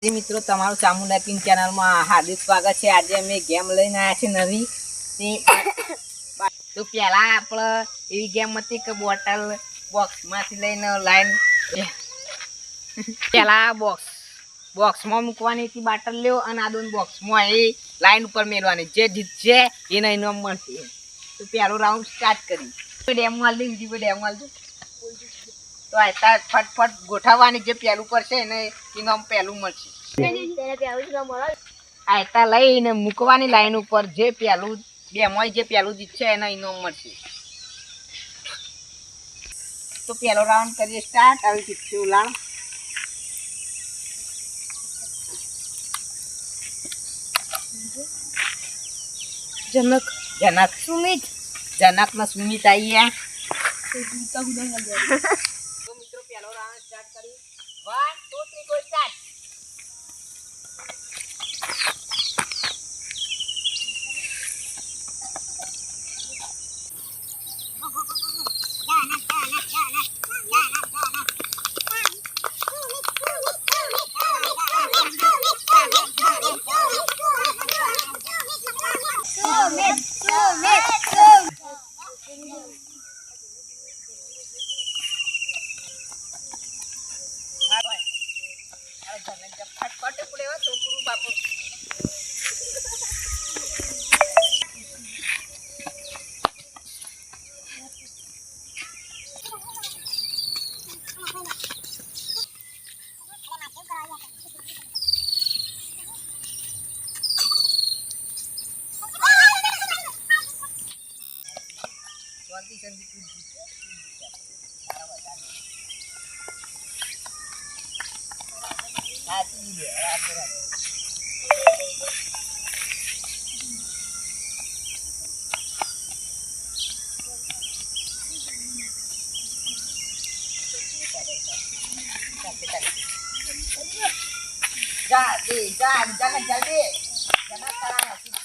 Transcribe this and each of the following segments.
મિત્રો તમારું ચામુંડા કિંગ ચેનલમાં હાર્દિક સ્વાગત છે। આજે અમે ગેમ લઈને આવ્યા છે નવી। તો પહેલા આપણે એવી ગેમ હતી કે બોટલ બોક્સમાંથી લઈને લાઈન પહેલા બોક્સમાં મૂકવાની હતી બોટલ લ્યો અને આ દોન બોક્સમાં એ લાઈન ઉપર મેળવાની, જે જીતશે એને ઇનામ મળશે। તો પહેલો રાઉન્ડ સ્ટાર્ટ કરી ડેમો આલી દીધી, ડેમો આલજો। તો આ ફટફટ ગોઠવવાની, જે પહેલું કરશે એને ઇનામ પહેલું મળશે। આયતા લઈને મૂકવાની લાઈન ઉપર, જે પહેલું બેમાં જે પહેલું જીતશે એને ઇનામ મળશે। તો પહેલો રાઉન્ડ કરીએ સ્ટાર્ટ। હવે જીતશે ઉલાળ જનક જનક સુમિત જનક ને સુમિત આવી ગયા। તો મિત્રો પહેલો રાઉન્ડ સ્ટાર્ટ કરી 1 2 3 ગો સ્ટાર્ટ। जल्दी जना करा सीख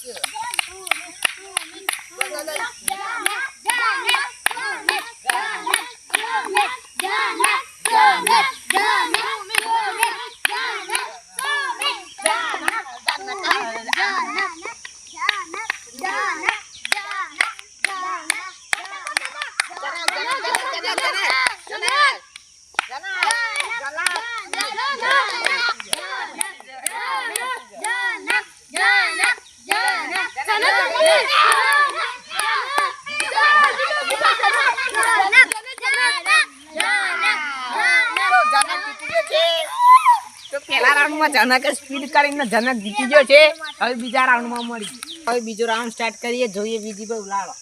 तो पहला राउंड में जनक स्पीड કરીને जनक જીતી ગયો છે। હવે બીજા રાઉન્ડ માં મળી, હવે બીજો રાઉન્ડ સ્ટાર્ટ કરીએ। જોઈએ બીજી ભાઈ ઉલાળો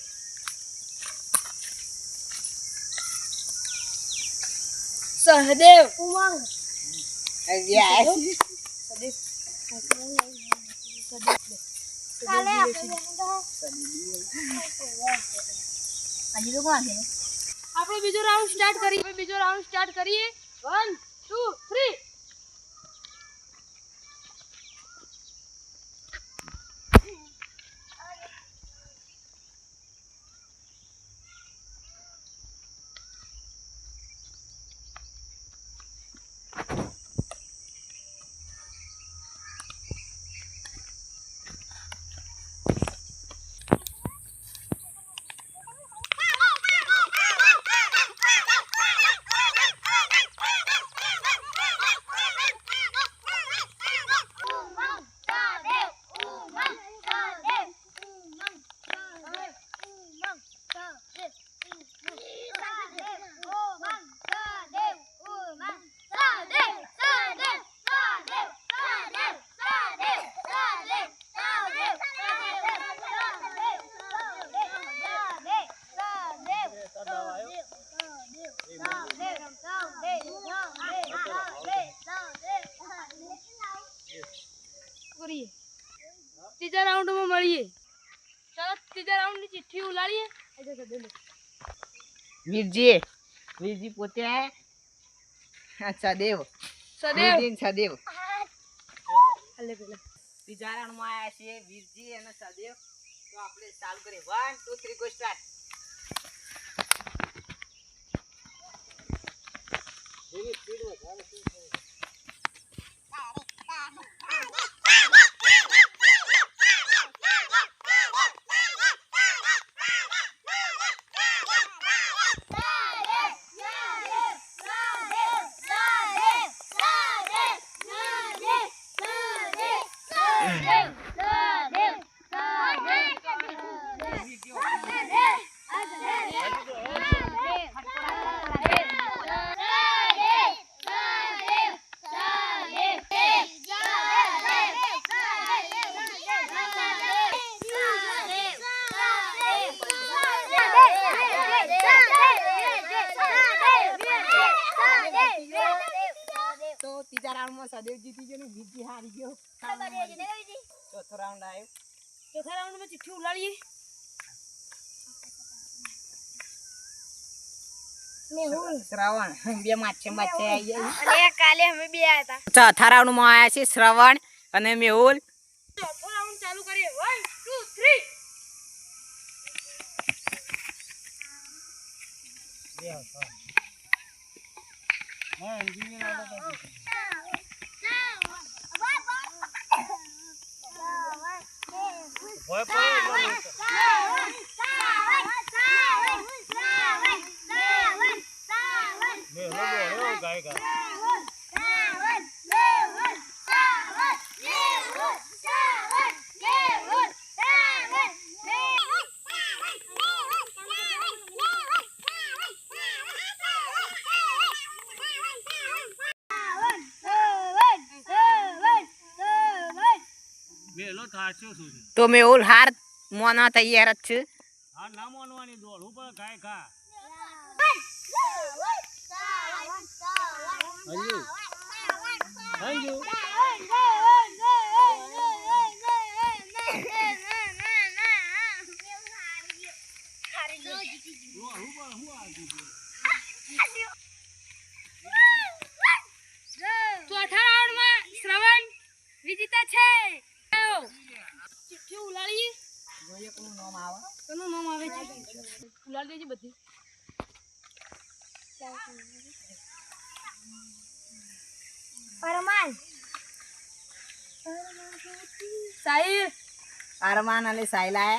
સહદેવ ઉમંગ યસ સહદેવ કાલે આપણે બીજો રાઉન્ડ સ્ટાર્ટ કરીએ 1 2 3 तीजा राउंड में મળીએ। ચાલો ત્રીજા રાઉન્ડ ની ચિઠ્ઠી ઉલાડીએ। વીરજી પોતે સદેવ સદેવ અલે પેલા ત્રીજા રાઉન્ડ માં આયા છે વીરજી અને સદેવ। તો આપણે ચાલુ કરીએ 1 2 3 ગો સ્ટાર્ટ। સ્પીડ વધારે તો ત્રીજા રાઉન્ડમાં સદેવ જીતી ગયો ને વિકી હારી ગયો. ચોથો રાઉન્ડ આવ્યો. ચોથા રાઉન્ડમાં ચિઠ્ઠી ઉલાડીએ. શ્રવણ બે માછે આવી ગયા. અને કાલે અમે બે આયા હતા. ચોથા રાઉન્ડમાં આવ્યા છે શ્રવણ અને મેહુલ. ચોથો રાઉન્ડ ચાલુ કરીએ. 1 2 3. તો મેહુલ હાર મોના તૈયાર જ છે. ના માનવાની દોડ ઉપર ખાય ખા ચોથા રાઉન્ડમાં શ્રવણ વિજેતા છે. ચિઠ્ઠી ઉલાડીએ. જોઈએ કોનું નામ આવે. કોનું નામ આવે છે? ઉલાડી દેજે બધી. પરમાન સાહિલ અરમાન અને સાયલા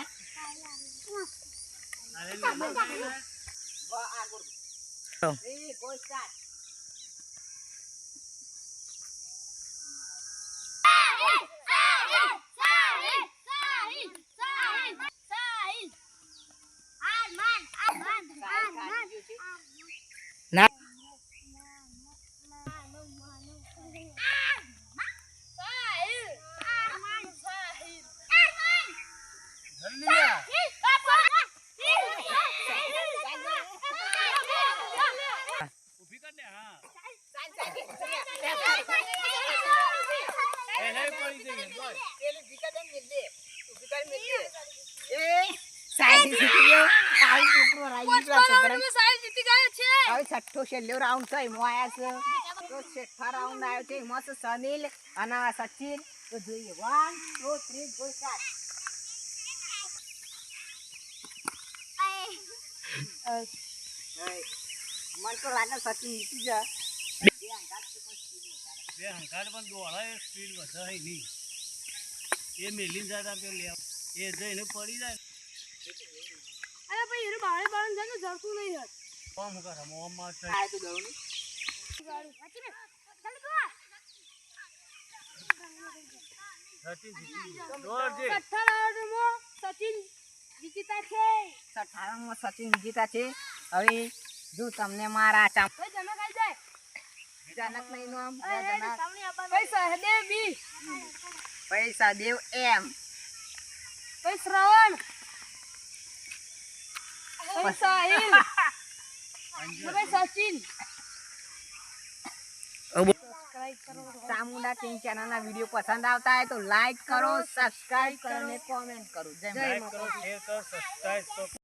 ના છઠ્ઠો છેલ્લો રાઉન્ડ છે એમાં આવ્યા છે. તો છઠ્ઠા રાઉન્ડ આવ્યો છે એમાં છે સનીલ અને સચિન. તો જોઈએ 1 2 3 ગો સ્ટાર્ટ. મને તો લાગે સચિન જીતી જાય. બે હંકાર પણ દોડાય સ્પીડ વધારે નહીં. એ મેલીને જતા પેલો લે એ જઈને પડી જાય. અરે ભાઈ એનું બાળે બાળન જાય તો જરતું નહીં યાર. કોમ કરે મોહમ્મદ આ તો દઉં ને. સચિન જીતી ગયો. દોડજે. છઠ્ઠા રાઉન્ડમાં સચિન વિજેતા છે. છઠ્ઠા રાઉન્ડમાં સચિન જીતા છે. હવે જો તમને મારા ચામ ભાઈ જનક આવી જાય. જનક નહીં નામ ભાઈ સહદેવ બી. પૈસા દેવ એમ. ભાઈ શ્રવણ. ભાઈ સાહિલ. ભાઈ સચિન. ચામુંડા કિંગ ચેનલ ના વિડીયો પસંદ આવતા હોય તો લાઈક કરો, સબસ્ક્રાઇબ કરો અને કોમેન્ટ કરો. જય લાઈક કરો, શેર કરો, સબસ્ક્રાઇબ કરો.